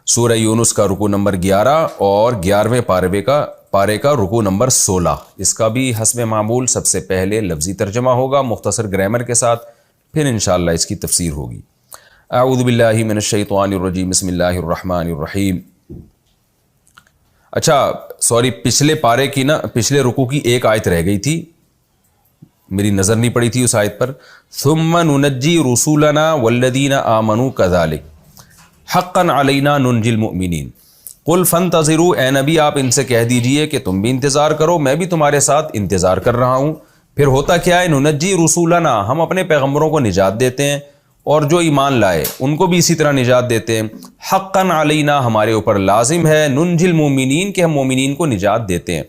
سورہ یونس کا رکوع نمبر 11 اور 11ویں پارے کا رکوع نمبر 16. اس کا بھی حسب معمول سب سے پہلے لفظی ترجمہ ہوگا مختصر گرامر کے ساتھ، پھر انشاءاللہ اس کی تفسیر ہوگی. اعوذ باللہ من الشیطان الرجیم، بسم اللہ الرحمن الرحیم. اچھا سوری، پچھلے پارے کی پچھلے رکوع کی ایک آیت رہ گئی تھی، میری نظر نہیں پڑی تھی اس آیت پر. ثم ننجی رسولنا والذین آمنوا کذالک حقا علینا ننجی المؤمنین. قل فانتظروا، اے نبی آپ ان سے کہہ دیجئے کہ تم بھی انتظار کرو، میں بھی تمہارے ساتھ انتظار کر رہا ہوں. پھر ہوتا کیا ہے؟ ننجی رسولنا، ہم اپنے پیغمبروں کو نجات دیتے ہیں اور جو ایمان لائے ان کو بھی اسی طرح نجات دیتے ہیں. حقا علینا، ہمارے اوپر لازم ہے، ننجی المؤمنین، کہ ہم مومنین کو نجات دیتے ہیں.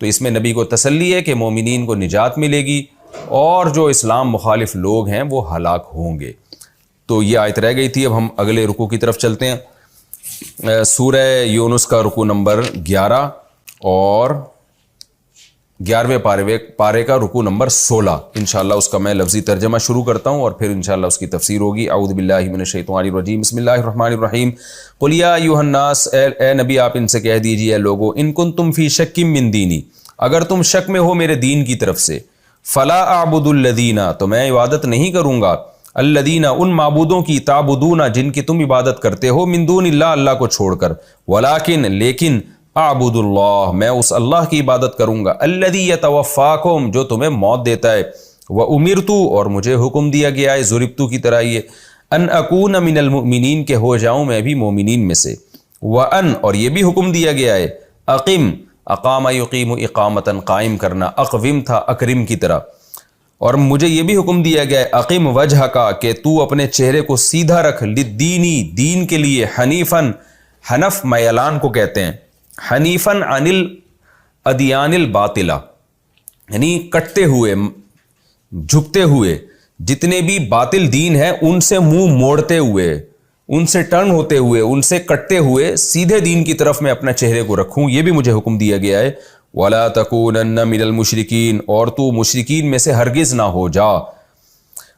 تو اس میں نبی کو تسلی ہے کہ مومنین کو نجات ملے گی اور جو اسلام مخالف لوگ ہیں وہ ہلاک ہوں گے. تو یہ آیت رہ گئی تھی. اب ہم اگلے رکوع کی طرف چلتے ہیں. سورہ یونس کا رکوع نمبر 11 اور 11ویں پارے کا رکوع نمبر 16. انشاءاللہ اس کا میں لفظی ترجمہ شروع کرتا ہوں اور پھر انشاءاللہ اس کی تفسیر ہوگی. اعوذ باللہ من الشیطان الرجیم، بسم اللہ الرحمن الرحیم. قل یا ایھا الناس، اے نبی آپ ان سے کہہ دیجئے، اے لوگو، ان کنتم فی شک من دینی، اگر تم شک میں ہو میرے دین کی طرف سے، فلا اعبد الذین، تو میں عبادت نہیں کروں گا، الذین، ان معبودوں کی، تعبدون، جن کی تم عبادت کرتے ہو، من دون اللہ، اللہ کو چھوڑ کر، ولیکن، لیکن، اعبد اللہ، میں اس اللہ کی عبادت کروں گا، الذی یتوفاکم، جو تمہیں موت دیتا ہے، وامرت، اور مجھے حکم دیا گیا ہے، ضربت کی طرح یہ، ان اکون من المؤمنین، کہ ہو جاؤں میں بھی مومنین میں سے، وان، اور یہ بھی حکم دیا گیا ہے، اقم، اقام یقیم اقامتاً، قائم کرنا، اقوم تھا اکرم کی طرح، اور مجھے یہ بھی حکم دیا گیا ہے، اقم وجہ کا، کہ تو اپنے چہرے کو سیدھا رکھ، للدینی، دین کے لیے، حنیفاً، حنف میلان کو کہتے ہیں، حنیفاً عن الادیان الباطلہ، یعنی کٹتے ہوئے، جھکتے ہوئے، جتنے بھی باطل دین ہیں ان سے منہ موڑتے ہوئے، ان سے ٹرن ہوتے ہوئے، ان سے کٹتے ہوئے سیدھے دین کی طرف میں اپنا چہرے کو رکھوں، یہ بھی مجھے حکم دیا گیا ہے. وَلَا تَكُونَنَّ مِنَ الْمُشْرِكِينَ، اور تو مشرکین میں سے ہرگز نہ ہو جا.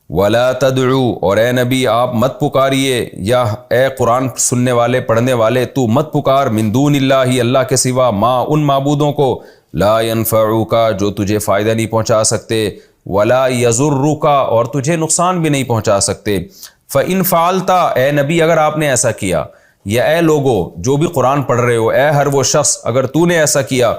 وَلَا تَدْعُوا، اور اے نبی آپ مت پکاریے، یا اے قرآن سننے والے پڑھنے والے تو مت پکار، من دون اللہ، اللہ کے سوا، ما، ان معبودوں کو، لا ينفعوک، جو تجھے فائدہ نہیں پہنچا سکتے، ولا یضرک، اور تجھے نقصان بھی نہیں پہنچا سکتے. فَإِن فَعَلْتَ، اے نبی اگر آپ نے ایسا کیا، یا اے لوگو جو بھی قرآن پڑھ رہے ہو، اے ہر وہ شخص اگر تو نے ایسا کیا،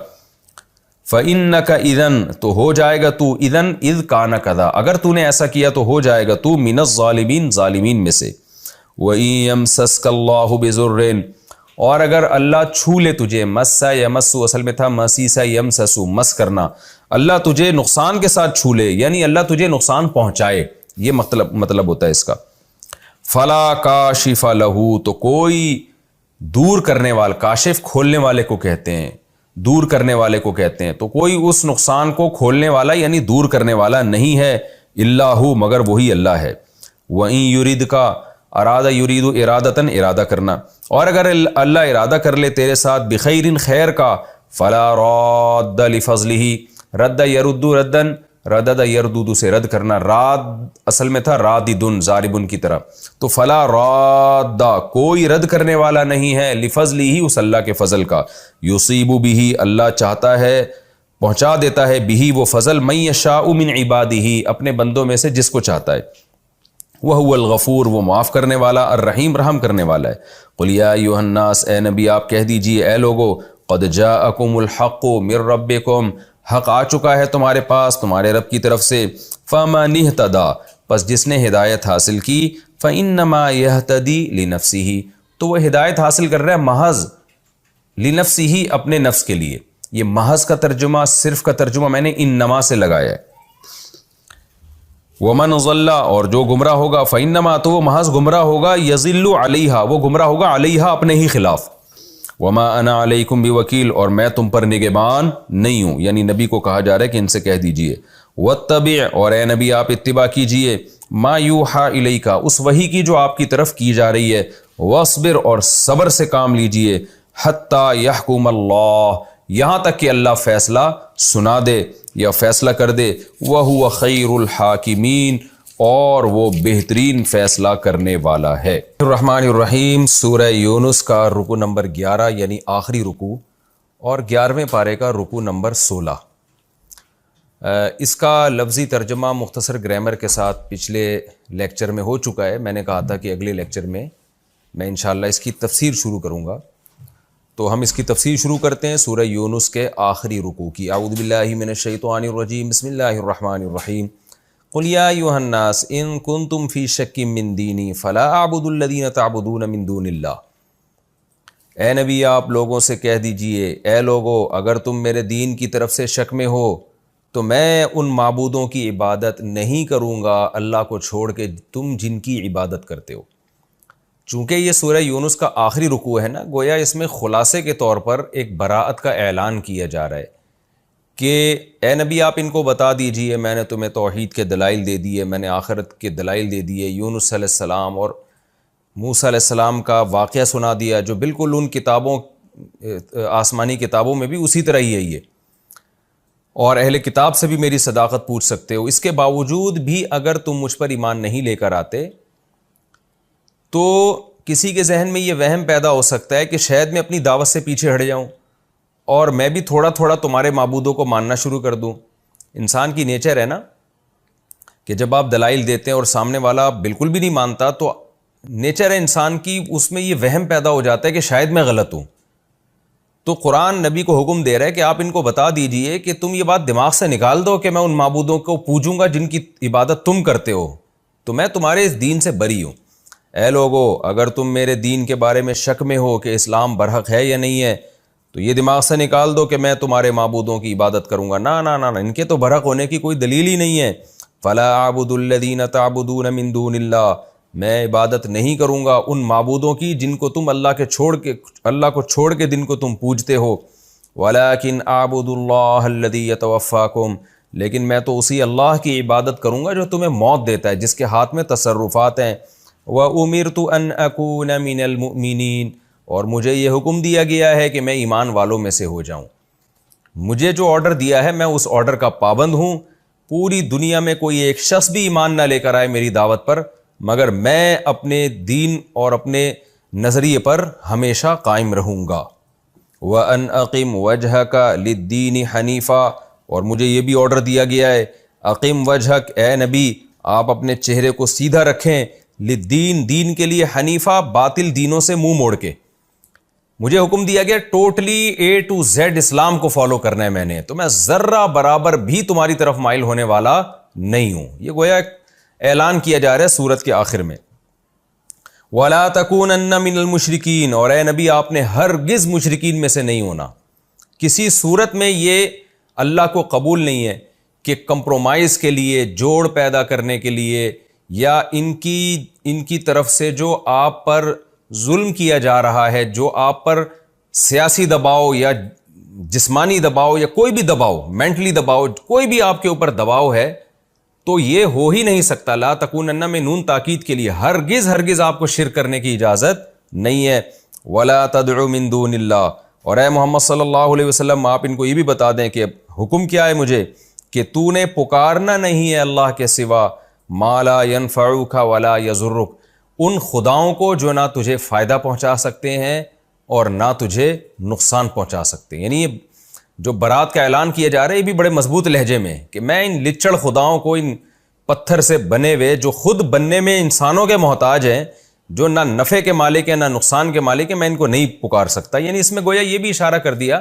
فَإِنَّكَ إِذًا، تو ہو جائے گا تو، اذن اذ کان کذا، اگر تو نے ایسا کیا تو ہو جائے گا تو، من الظالمین، ظالمین میں سے. وَإِن يَمْسَسْكَ اللَّهُ بِضُرٍّ، اور اگر اللہ چھو لے تجھے، مسا یمسو اصل میں تھا مسیسا یمسسو، مس کرنا، اللہ تجھے نقصان کے ساتھ چھو لے، یعنی اللہ تجھے نقصان پہنچائے، یہ مطلب ہوتا ہے اس کا. فلا کاشف لہو، تو کوئی دور کرنے والا، کاشف کھولنے والے کو کہتے ہیں، دور کرنے والے کو کہتے ہیں، تو کوئی اس نقصان کو کھولنے والا یعنی دور کرنے والا نہیں ہے، الا ہو، مگر وہی اللہ ہے. وَإِن يُرِدْكَ، ارادہ یرید ارادتاً، ارادہ کرنا، اور اگر اللہ ارادہ کر لے تیرے ساتھ، بخیر، خیر کا، فلا راد لفضلہ، رد یرد ردن، ردد یردود سے رد کرنا، راد اصل میں تھا راددن، ضاربن کی طرح، تو فلا راد، کوئی رد کرنے والا نہیں ہے، لفضلہ، اس اللہ کے فضل کا، یصیب بہ، اللہ چاہتا ہے، پہنچا دیتا ہے، بہ وہ فضل، من یشاء من عبادہ، اپنے بندوں میں سے جس کو چاہتا ہے، وَهُوَ الْغَفُورُ، وہ معاف کرنے والا، الرحیم، رحم کرنے والا ہے. قُلْ يَا أَيُّهَا النَّاسُ، اے نبی آپ کہہ دیجئے، اے لوگو، قَدْ جَاءَكُمُ الْحَقُّ مِنْ رَبِّكُمْ، حق آ چکا ہے تمہارے پاس تمہارے رب کی طرف سے. فَمَنِ اهْتَدَىٰ، پس جس نے ہدایت حاصل کی، فَإِنَّمَا يَهْتَدِي لِنَفْسِهِ، تو وہ ہدایت حاصل کر رہا ہے محض لِنَفْسِهِ، اپنے نفس کے لیے. یہ محض کا ترجمہ، صرف کا ترجمہ میں نے انما سے لگایا ہے. ومن ضل، اور جو گمراہ ہوگا، فإنما، تو وہ محض گمراہ ہوگا، یضل علیہا، وہ گمراہ ہوگا علیہا، اپنے ہی خلاف. وما انا علیکم بوکیل، اور میں تم پر نگہبان نہیں ہوں، یعنی نبی کو کہا جا رہا ہے کہ ان سے کہہ دیجئے. واتبع، اور اے نبی آپ اتباع کیجئے، ما یوحى الیک، اس وحی کی جو آپ کی طرف کی جا رہی ہے. واصبر، اور صبر سے کام لیجئے، حتی یحکم اللہ، یہاں تک کہ اللہ فیصلہ سنا دے یا فیصلہ کر دے. وَهُوَ خَيْرُ الْحَاكِمِينَ، اور وہ بہترین فیصلہ کرنے والا ہے۔ الرحمن الرحیم، سورہ یونس کا رکوع نمبر 11 یعنی آخری رکوع، اور 11ویں پارے کا رکوع نمبر 16۔ اس کا لفظی ترجمہ مختصر گرامر کے ساتھ پچھلے لیکچر میں ہو چکا ہے۔ میں نے کہا تھا کہ اگلے لیکچر میں انشاءاللہ اس کی تفسیر شروع کروں گا، تو ہم اس کی تفسیر شروع کرتے ہیں سورہ یونس کے آخری رکوع کی۔ اعوذ باللہ من الشیطان الرجیم، بسم اللہ الرحمن الرحیم۔ قل یا ایھا الناس ان کنتم فی شک من دینی فلا اعبد الذین تعبدون من دون اللہ۔ اے نبی، آپ لوگوں سے کہہ دیجئے، اے لوگو، اگر تم میرے دین کی طرف سے شک میں ہو تو میں ان معبودوں کی عبادت نہیں کروں گا اللہ کو چھوڑ کے تم جن کی عبادت کرتے ہو۔ چونکہ یہ سورہ یونس کا آخری رکوع ہے نا، گویا اس میں خلاصے کے طور پر ایک براءت کا اعلان کیا جا رہا ہے کہ اے نبی، آپ ان کو بتا دیجئے میں نے تمہیں توحید کے دلائل دے دیے، میں نے آخرت کے دلائل دے دیے، یونس علیہ السلام اور موسیٰ علیہ السلام کا واقعہ سنا دیا جو بالکل ان کتابوں آسمانی کتابوں میں بھی اسی طرح ہی ہے یہ، اور اہل کتاب سے بھی میری صداقت پوچھ سکتے ہو۔ اس کے باوجود بھی اگر تم مجھ پر ایمان نہیں لے کر آتے تو کسی کے ذہن میں یہ وہم پیدا ہو سکتا ہے کہ شاید میں اپنی دعوت سے پیچھے ہٹ جاؤں اور میں بھی تھوڑا تھوڑا تمہارے معبودوں کو ماننا شروع کر دوں۔ انسان کی نیچر ہے نا کہ جب آپ دلائل دیتے ہیں اور سامنے والا بالکل بھی نہیں مانتا تو نیچر ہے انسان کی، اس میں یہ وہم پیدا ہو جاتا ہے کہ شاید میں غلط ہوں۔ تو قرآن نبی کو حکم دے رہا ہے کہ آپ ان کو بتا دیجئے کہ تم یہ بات دماغ سے نکال دو کہ میں ان معبودوں کو پوجوں گا جن کی عبادت تم کرتے ہو، تو میں تمہارے اس دین سے بری ہوں۔ اے لوگو، اگر تم میرے دین کے بارے میں شک میں ہو کہ اسلام برحق ہے یا نہیں ہے تو یہ دماغ سے نکال دو کہ میں تمہارے معبودوں کی عبادت کروں گا۔ نہ نہ نہ، ان کے تو برحق ہونے کی کوئی دلیل ہی نہیں ہے۔ فلا اعبد الذین تعبدون من دون اللہ، میں عبادت نہیں کروں گا ان معبودوں کی جن کو تم اللہ کو چھوڑ کے جن کو تم پوجتے ہو۔ ولکن اعبد اللہ الذی یتوفاکم، لیکن میں تو اسی اللہ کی عبادت کروں گا جو تمہیں موت دیتا ہے، جس کے ہاتھ میں تصرفات ہیں۔ وَأُمِرْتُ أَنْ أَكُونَ مِنَ الْمُؤْمِنِينَ، اور مجھے یہ حکم دیا گیا ہے کہ میں ایمان والوں میں سے ہو جاؤں۔ مجھے جو آرڈر دیا ہے میں اس آرڈر کا پابند ہوں۔ پوری دنیا میں کوئی ایک شخص بھی ایمان نہ لے کر آئے میری دعوت پر، مگر میں اپنے دین اور اپنے نظریے پر ہمیشہ قائم رہوں گا۔ وَأَنْ أَقِمْ وَجْهَكَ لِلدِّينِ حَنِيفًا، اور مجھے یہ بھی آرڈر دیا گیا ہے، اقم وجہک، اے نبی آپ اپنے چہرے کو سیدھا رکھیں، للدین، دین کے لیے، حنیفہ، باطل دینوں سے منہ موڑ کے۔ مجھے حکم دیا گیا ٹوٹلی اے ٹو زیڈ اسلام کو فالو کرنا ہے میں نے، تو میں ذرہ برابر بھی تمہاری طرف مائل ہونے والا نہیں ہوں۔ یہ گویا اعلان کیا جا رہا ہے سورت کے آخر میں۔ وَلَا تَكُونَنَّ مِنَ الْمُشْرِكِينَ، اور اے نبی آپ نے ہرگز مشرکین میں سے نہیں ہونا۔ کسی صورت میں یہ اللہ کو قبول نہیں ہے کہ کمپرومائز کے لیے، جوڑ پیدا کرنے کے لیے، یا ان کی طرف سے جو آپ پر ظلم کیا جا رہا ہے، جو آپ پر سیاسی دباؤ یا جسمانی دباؤ یا کوئی بھی دباؤ، مینٹلی دباؤ، کوئی بھی آپ کے اوپر دباؤ ہے، تو یہ ہو ہی نہیں سکتا۔ لا تکونن میں نون تاکید کے لیے، ہرگز آپ کو شرک کرنے کی اجازت نہیں ہے۔ ولا تدعو من دون اللہ، اور اے محمد صلی اللہ علیہ وسلم آپ ان کو یہ بھی بتا دیں کہ حکم کیا ہے مجھے، کہ تو نے پکارنا نہیں ہے اللہ کے سوا ما لا ینفعک ولا یضرک، ان خداؤں کو جو نہ تجھے فائدہ پہنچا سکتے ہیں اور نہ تجھے نقصان پہنچا سکتے ہیں۔ یعنی یہ جو برات کا اعلان کیا جا رہا ہے یہ بھی بڑے مضبوط لہجے میں، کہ میں ان لچڑ خداؤں کو، ان پتھر سے بنے ہوئے جو خود بننے میں انسانوں کے محتاج ہیں، جو نہ نفع کے مالک ہیں نہ نقصان کے مالک ہیں، میں ان کو نہیں پکار سکتا۔ یعنی اس میں گویا یہ بھی اشارہ کر دیا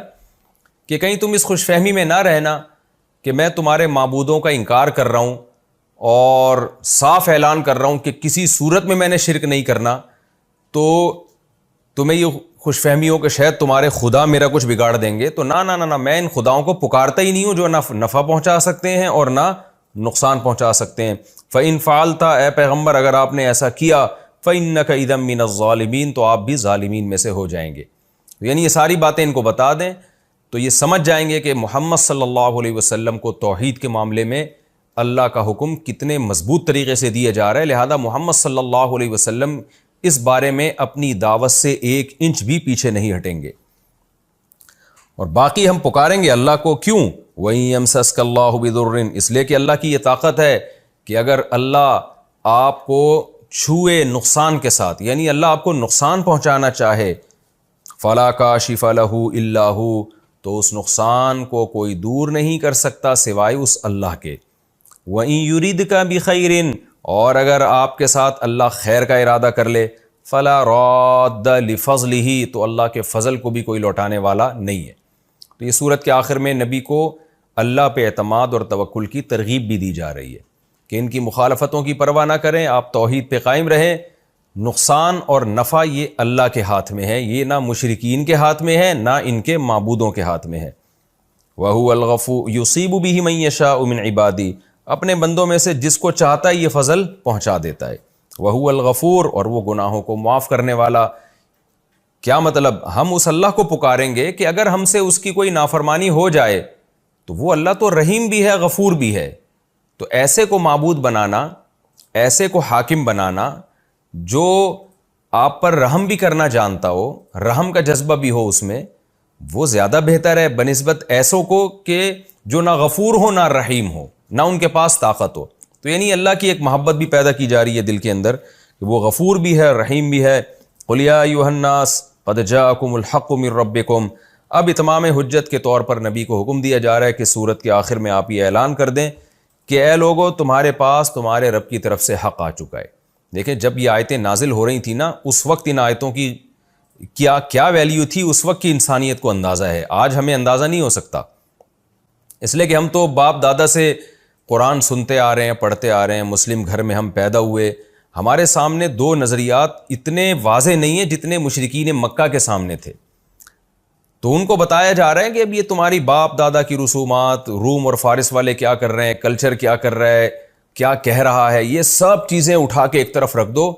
کہ کہیں تم اس خوش فہمی میں نہ رہنا کہ میں تمہارے معبودوں کا انکار کر رہا ہوں اور صاف اعلان کر رہا ہوں کہ کسی صورت میں نے شرک نہیں کرنا، تو تمہیں یہ خوش فہمی ہو کہ شاید تمہارے خدا میرا کچھ بگاڑ دیں گے۔ تو نہ، میں ان خداؤں کو پکارتا ہی نہیں ہوں جو نہ نفع پہنچا سکتے ہیں اور نہ نقصان پہنچا سکتے ہیں۔ فَإِن فَعَلْتَ، اے پیغمبر اگر آپ نے ایسا کیا، فَإِنَّكَ إِذًا مِّنَ الظَّالِمِينَ، تو آپ بھی ظالمین میں سے ہو جائیں گے۔ یعنی یہ ساری باتیں ان کو بتا دیں تو یہ سمجھ جائیں گے کہ محمد صلی اللہ علیہ وسلم کو توحید کے معاملے میں اللہ کا حکم کتنے مضبوط طریقے سے دیا جا رہا ہے، لہذا محمد صلی اللہ علیہ وسلم اس بارے میں اپنی دعوت سے 1 انچ بھی پیچھے نہیں ہٹیں گے، اور باقی ہم پکاریں گے اللہ کو۔ کیوں؟ وَإِن يَمْسَسْكَ اللَّهُ بِضُرٍّ، اس لیے کہ اللہ کی یہ طاقت ہے کہ اگر اللہ آپ کو چھوئے نقصان کے ساتھ، یعنی اللہ آپ کو نقصان پہنچانا چاہے، فلا کاشف لہ الا ہو، تو اس نقصان کو کوئی دور نہیں کر سکتا سوائے اس اللہ کے۔ وَإِن يُرِدْكَ بِخَيْرٍ، اور اگر آپ کے ساتھ اللہ خیر کا ارادہ کر لے، فلا راد لفضلہ، تو اللہ کے فضل کو بھی کوئی لوٹانے والا نہیں ہے۔ تو یہ صورت کے آخر میں نبی کو اللہ پہ اعتماد اور توکل کی ترغیب بھی دی جا رہی ہے کہ ان کی مخالفتوں کی پرواہ نہ کریں، آپ توحید پہ قائم رہیں، نقصان اور نفع یہ اللہ کے ہاتھ میں ہے، یہ نہ مشرکین کے ہاتھ میں ہے، نہ ان کے معبودوں کے ہاتھ میں ہے۔ وَهُوَ الْغَفُورُ يُصِيبُ بِهِ مَن يَشَاءُ مِنْ عِبَادِهِ، اپنے بندوں میں سے جس کو چاہتا ہے یہ فضل پہنچا دیتا ہے۔ وَهُوَ الْغَفُورُ، اور وہ گناہوں کو معاف کرنے والا۔ کیا مطلب؟ ہم اس اللہ کو پکاریں گے کہ اگر ہم سے اس کی کوئی نافرمانی ہو جائے تو وہ اللہ تو رحیم بھی ہے، غفور بھی ہے، تو ایسے کو معبود بنانا، ایسے کو حاکم بنانا جو آپ پر رحم بھی کرنا جانتا ہو، رحم کا جذبہ بھی ہو اس میں، وہ زیادہ بہتر ہے بنسبت ایسوں کو کہ جو نہ غفور ہو نہ رحیم ہو، نہ ان کے پاس طاقت ہو۔ تو یعنی اللہ کی ایک محبت بھی پیدا کی جا رہی ہے دل کے اندر کہ وہ غفور بھی ہے، رحیم بھی ہے۔ قُلْ يَا أَيُّهَا النَّاسُ قَدْ جَاءَكُمُ الْحَقُّ مِنْ رَبِّكُمْ، اب اتمام حجت کے طور پر نبی کو حکم دیا جا رہا ہے کہ سورت کے آخر میں آپ یہ اعلان کر دیں کہ اے لوگو، تمہارے پاس تمہارے رب کی طرف سے حق آ چکا ہے۔ دیکھیں جب یہ آیتیں نازل ہو رہی تھیں نا، اس وقت ان آیتوں کی کیا ویلیو تھی، اس وقت کی انسانیت کو اندازہ ہے، آج ہمیں اندازہ نہیں ہو سکتا، اس لیے کہ ہم تو باپ دادا سے قرآن سنتے آ رہے ہیں، پڑھتے آ رہے ہیں، مسلم گھر میں ہم پیدا ہوئے، ہمارے سامنے دو نظریات اتنے واضح نہیں ہیں جتنے مشرکین مکہ کے سامنے تھے۔ تو ان کو بتایا جا رہا ہے کہ اب یہ تمہاری باپ دادا کی رسومات، روم اور فارس والے کیا کر رہے ہیں، کلچر کیا کر رہا ہے، کیا کہہ رہا ہے، یہ سب چیزیں اٹھا کے ایک طرف رکھ دو،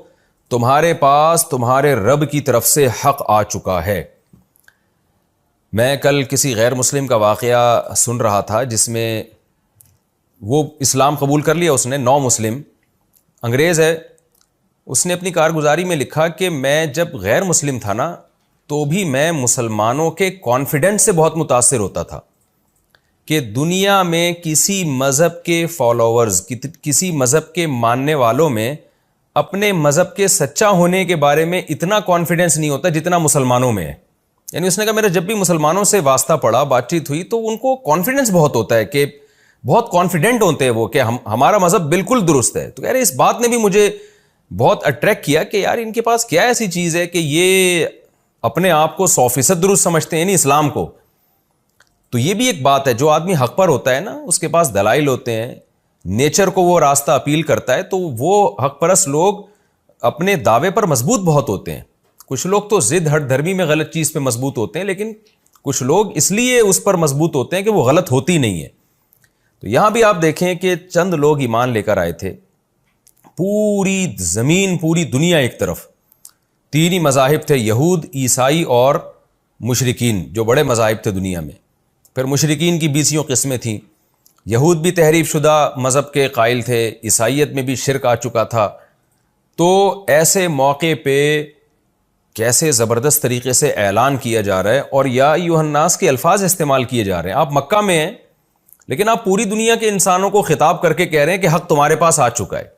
تمہارے پاس تمہارے رب کی طرف سے حق آ چکا ہے۔ میں کل کسی غیر مسلم کا واقعہ سن رہا تھا جس میں وہ اسلام قبول کر لیا اس نے، نو مسلم، انگریز ہے، اس نے اپنی کارگزاری میں لکھا کہ میں جب غیر مسلم تھا نا تو بھی میں مسلمانوں کے کانفیڈنس سے بہت متاثر ہوتا تھا کہ دنیا میں کسی مذہب کے فالوورز، کسی مذہب کے ماننے والوں میں اپنے مذہب کے سچا ہونے کے بارے میں اتنا کانفیڈنس نہیں ہوتا جتنا مسلمانوں میں ہے۔ یعنی اس نے کہا میرا جب بھی مسلمانوں سے واسطہ پڑا، بات چیت ہوئی، تو ان کو کانفیڈنس بہت ہوتا ہے کہ بہت کانفیڈنٹ ہوتے ہیں وہ کہ ہمارا مذہب بالکل درست ہے۔ تو کہہ رہے اس بات نے بھی مجھے بہت اٹریکٹ کیا کہ یار ان کے پاس کیا ایسی چیز ہے کہ یہ اپنے آپ کو 100% درست سمجھتے ہیں، یعنی اسلام کو۔ تو یہ بھی ایک بات ہے، جو آدمی حق پر ہوتا ہے نا، اس کے پاس دلائل ہوتے ہیں، نیچر کو وہ راستہ اپیل کرتا ہے، تو وہ حق پرست لوگ اپنے دعوے پر مضبوط بہت ہوتے ہیں۔ کچھ لوگ تو ضد ہٹ دھرمی میں غلط چیز پہ مضبوط ہوتے ہیں، لیکن کچھ لوگ اس لیے اس پر مضبوط ہوتے ہیں کہ وہ غلط ہوتی نہیں ہے۔ تو یہاں بھی آپ دیکھیں کہ چند لوگ ایمان لے کر آئے تھے، پوری زمین، پوری دنیا ایک طرف، تین ہی مذاہب تھے، یہود، عیسائی اور مشرکین، جو بڑے مذاہب تھے دنیا میں۔ پھر مشرکین کی 20 قسمیں تھیں، یہود بھی تحریف شدہ مذہب کے قائل تھے، عیسائیت میں بھی شرک آ چکا تھا۔ تو ایسے موقع پہ کیسے زبردست طریقے سے اعلان کیا جا رہا ہے اور یا ایھا الناس کے الفاظ استعمال کیے جا رہے ہیں۔ آپ مکہ میں ہیں لیکن آپ پوری دنیا کے انسانوں کو خطاب کر کے کہہ رہے ہیں کہ حق تمہارے پاس آ چکا ہے۔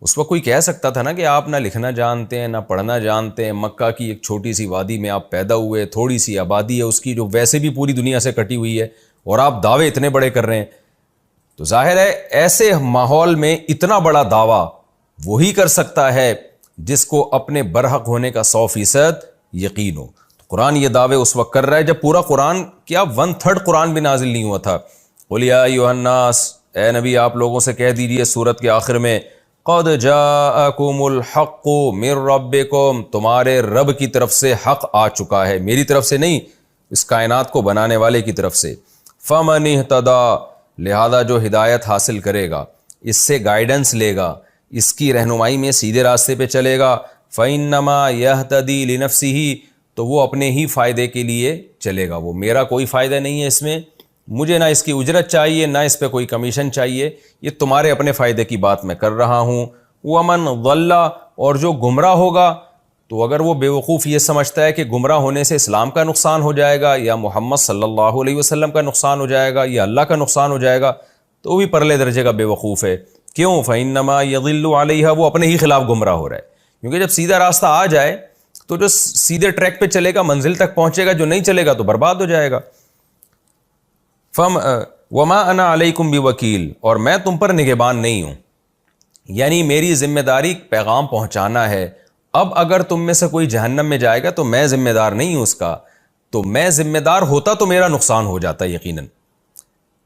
اس وقت کوئی کہہ سکتا تھا نا کہ آپ نہ لکھنا جانتے ہیں، نہ پڑھنا جانتے ہیں، مکہ کی ایک چھوٹی سی وادی میں آپ پیدا ہوئے، تھوڑی سی آبادی ہے اس کی جو ویسے بھی پوری دنیا سے کٹی ہوئی ہے، اور آپ دعوے اتنے بڑے کر رہے ہیں۔ تو ظاہر ہے ایسے ماحول میں اتنا بڑا دعویٰ وہی کر سکتا ہے جس کو اپنے برحق ہونے کا 100% یقین ہو۔ تو قرآن یہ دعوے اس وقت کر رہا ہے جب پورا قرآن کیا 1/3 قرآن بھی نازل نہیں ہوا تھا۔ قُلْ يَا أَيُّهَا النَّاسُ، اے نبی آپ لوگوں سے کہہ دیجئے سورت کے آخر میں، قَدْ جَاءَكُمُ الْحَقُّ مِنْ رَبِّكُمْ، تمہارے رب کی طرف سے حق آ چکا ہے، میری طرف سے نہیں، اس کائنات کو بنانے والے کی طرف سے۔ فَمَنِ اهْتَدَىٰ، لہذا جو ہدایت حاصل کرے گا، اس سے گائیڈنس لے گا، اس کی رہنمائی میں سیدھے راستے پہ چلے گا، فَإِنَّمَا يَهْتَدِي لِنَفْسِهِ، تو وہ اپنے ہی فائدے کے لیے چلے گا، وہ میرا کوئی فائدہ نہیں ہے اس میں، مجھے نہ اس کی اجرت چاہیے، نہ اس پہ کوئی کمیشن چاہیے، یہ تمہارے اپنے فائدے کی بات میں کر رہا ہوں۔ وَمَنْ ضَلَّ، اور جو گمراہ ہوگا، تو اگر وہ بے وقوف یہ سمجھتا ہے کہ گمراہ ہونے سے اسلام کا نقصان ہو جائے گا، یا محمد صلی اللہ علیہ وسلم کا نقصان ہو جائے گا، یا اللہ کا نقصان ہو جائے گا، تو وہ بھی پرلے درجے کا بے وقوف ہے۔ کیوں؟ فَإِنَّمَا يَضِلُّ عَلَيْهَا، وہ اپنے ہی خلاف گمراہ ہو رہا ہے، کیونکہ جب سیدھا راستہ آ جائے تو جو سیدھے ٹریک پہ چلے گا منزل تک پہنچے گا، جو نہیں چلے گا تو برباد ہو جائے گا۔ وَمَا أَنَا عَلَيْكُمْ بِوَكِيلٍ، اور میں تم پر نگہبان نہیں ہوں، یعنی میری ذمہ داری پیغام پہنچانا ہے۔ اب اگر تم میں سے کوئی جہنم میں جائے گا تو میں ذمہ دار نہیں ہوں اس کا، تو میں ذمہ دار ہوتا تو میرا نقصان ہو جاتا یقیناً،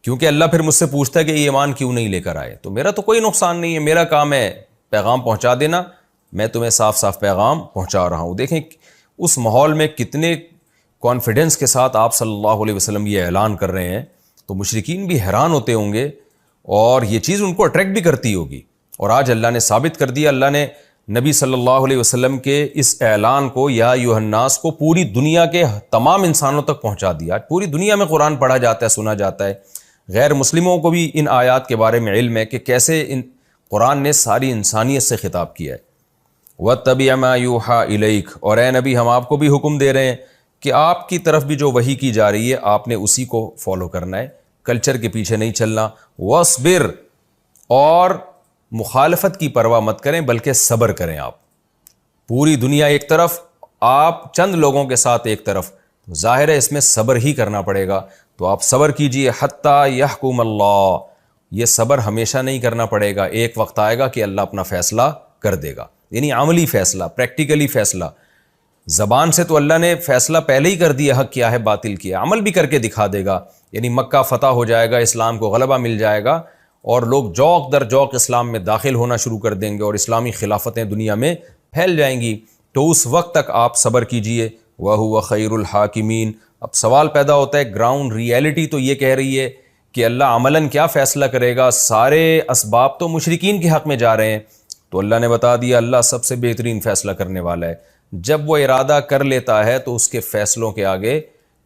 کیونکہ اللہ پھر مجھ سے پوچھتا ہے کہ یہ ایمان کیوں نہیں لے کر آئے، تو میرا تو کوئی نقصان نہیں ہے، میرا کام ہے پیغام پہنچا دینا، میں تمہیں صاف صاف پیغام پہنچا رہا ہوں۔ دیکھیں اس ماحول میں کتنے کانفیڈنس کے ساتھ آپ صلی اللہ علیہ وسلم یہ اعلان کر رہے ہیں، تو مشرکین بھی حیران ہوتے ہوں گے اور یہ چیز ان کو اٹریکٹ بھی کرتی ہوگی۔ اور آج اللہ نے ثابت کر دیا، اللہ نے نبی صلی اللہ علیہ وسلم کے اس اعلان کو، یا ایھا الناس کو، پوری دنیا کے تمام انسانوں تک پہنچا دیا۔ آج پوری دنیا میں قرآن پڑھا جاتا ہے، سنا جاتا ہے، غیر مسلموں کو بھی ان آیات کے بارے میں علم ہے کہ کیسے قرآن نے ساری انسانیت سے خطاب کیا ہے۔ وَاتَّبِعْ مَا يُوحَىٰ إِلَيْكَ، اور اے نبی ہم آپ کو بھی حکم دے رہے ہیں کہ آپ کی طرف بھی جو وحی کی جا رہی ہے آپ نے اسی کو فالو کرنا ہے، کلچر کے پیچھے نہیں چلنا۔ وَاصْبِرْ، اور مخالفت کی پرواہ مت کریں بلکہ صبر کریں۔ آپ پوری دنیا ایک طرف، آپ چند لوگوں کے ساتھ ایک طرف، ظاہر ہے اس میں صبر ہی کرنا پڑے گا، تو آپ صبر کیجئے۔ حتیٰ یحکم اللہ، یہ صبر ہمیشہ نہیں کرنا پڑے گا، ایک وقت آئے گا کہ اللہ اپنا فیصلہ کر دے گا، یعنی عملی فیصلہ، پریکٹیکلی فیصلہ۔ زبان سے تو اللہ نے فیصلہ پہلے ہی کر دیا حق کیا ہے باطل کیا ہے، عمل بھی کر کے دکھا دے گا، یعنی مکہ فتح ہو جائے گا، اسلام کو غلبہ مل جائے گا اور لوگ جوق در جوق اسلام میں داخل ہونا شروع کر دیں گے اور اسلامی خلافتیں دنیا میں پھیل جائیں گی، تو اس وقت تک آپ صبر کیجئے۔ وَهُوَ خَيْرُ الْحَاكِمِينَ۔ اب سوال پیدا ہوتا ہے، گراؤنڈ ریئلٹی تو یہ کہہ رہی ہے کہ اللہ عملاً کیا فیصلہ کرے گا، سارے اسباب تو مشرکین کے حق میں جا رہے ہیں، تو اللہ نے بتا دیا اللہ سب سے بہترین فیصلہ کرنے والا ہے۔ جب وہ ارادہ کر لیتا ہے تو اس کے فیصلوں کے آگے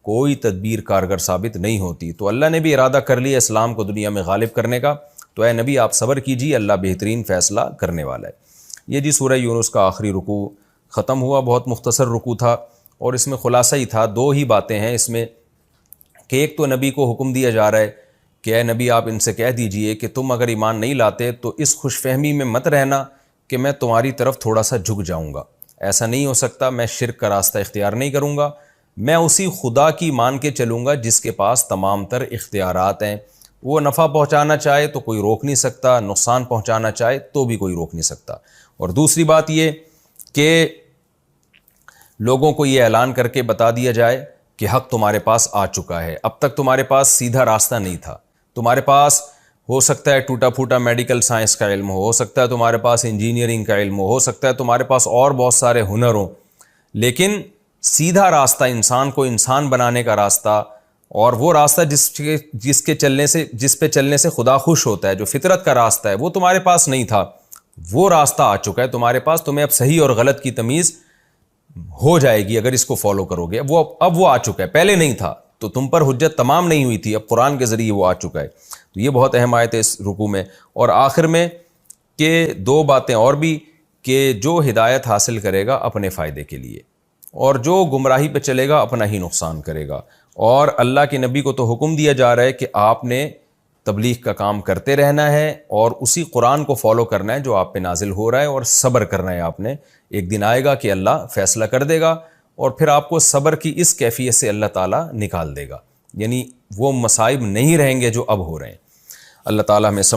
کوئی تدبیر کارگر ثابت نہیں ہوتی۔ تو اللہ نے بھی ارادہ کر لیا اسلام کو دنیا میں غالب کرنے کا، تو اے نبی آپ صبر کیجیے، اللہ بہترین فیصلہ کرنے والا ہے۔ یہ جی سورہ یونس کا آخری رکوع ختم ہوا، بہت مختصر رکوع تھا اور اس میں خلاصہ ہی تھا، دو ہی باتیں ہیں اس میں، کہ ایک تو نبی کو حکم دیا جا رہا ہے کہ اے نبی آپ ان سے کہہ دیجئے کہ تم اگر ایمان نہیں لاتے تو اس خوش فہمی میں مت رہنا کہ میں تمہاری طرف تھوڑا سا جھک جاؤں گا، ایسا نہیں ہو سکتا، میں شرک کا راستہ اختیار نہیں کروں گا، میں اسی خدا کی مان کے چلوں گا جس کے پاس تمام تر اختیارات ہیں، وہ نفع پہنچانا چاہے تو کوئی روک نہیں سکتا، نقصان پہنچانا چاہے تو بھی کوئی روک نہیں سکتا۔ اور دوسری بات یہ کہ لوگوں کو یہ اعلان کر کے بتا دیا جائے کہ حق تمہارے پاس آ چکا ہے، اب تک تمہارے پاس سیدھا راستہ نہیں تھا، تمہارے پاس ہو سکتا ہے ٹوٹا پھوٹا میڈیکل سائنس کا علم ہو سکتا ہے تمہارے پاس انجینئرنگ کا علم ہو سکتا ہے تمہارے پاس اور بہت سارے ہنر ہوں، لیکن سیدھا راستہ انسان کو انسان بنانے کا راستہ، اور وہ راستہ جس پہ چلنے سے خدا خوش ہوتا ہے، جو فطرت کا راستہ ہے، وہ تمہارے پاس نہیں تھا، وہ راستہ آ چکا ہے تمہارے پاس، تمہیں اب صحیح اور غلط کی تمیز ہو جائے گی اگر اس کو فالو کرو گے۔ اب وہ آ چکا ہے، پہلے نہیں تھا تو تم پر حجت تمام نہیں ہوئی تھی، اب قرآن کے ذریعے وہ آ چکا ہے۔ تو یہ بہت اہم آیت ہے اس رکوع میں۔ اور آخر میں کہ دو باتیں اور بھی، کہ جو ہدایت حاصل کرے گا اپنے فائدے کے لیے، اور جو گمراہی پہ چلے گا اپنا ہی نقصان کرے گا۔ اور اللہ کے نبی کو تو حکم دیا جا رہا ہے کہ آپ نے تبلیغ کا کام کرتے رہنا ہے اور اسی قرآن کو فالو کرنا ہے جو آپ پہ نازل ہو رہا ہے، اور صبر کرنا ہے آپ نے، ایک دن آئے گا کہ اللہ فیصلہ کر دے گا اور پھر آپ کو صبر کی اس کیفیت سے اللہ تعالیٰ نکال دے گا، یعنی وہ مصائب نہیں رہیں گے جو اب ہو رہے ہیں۔ اللہ تعالیٰ ہمیں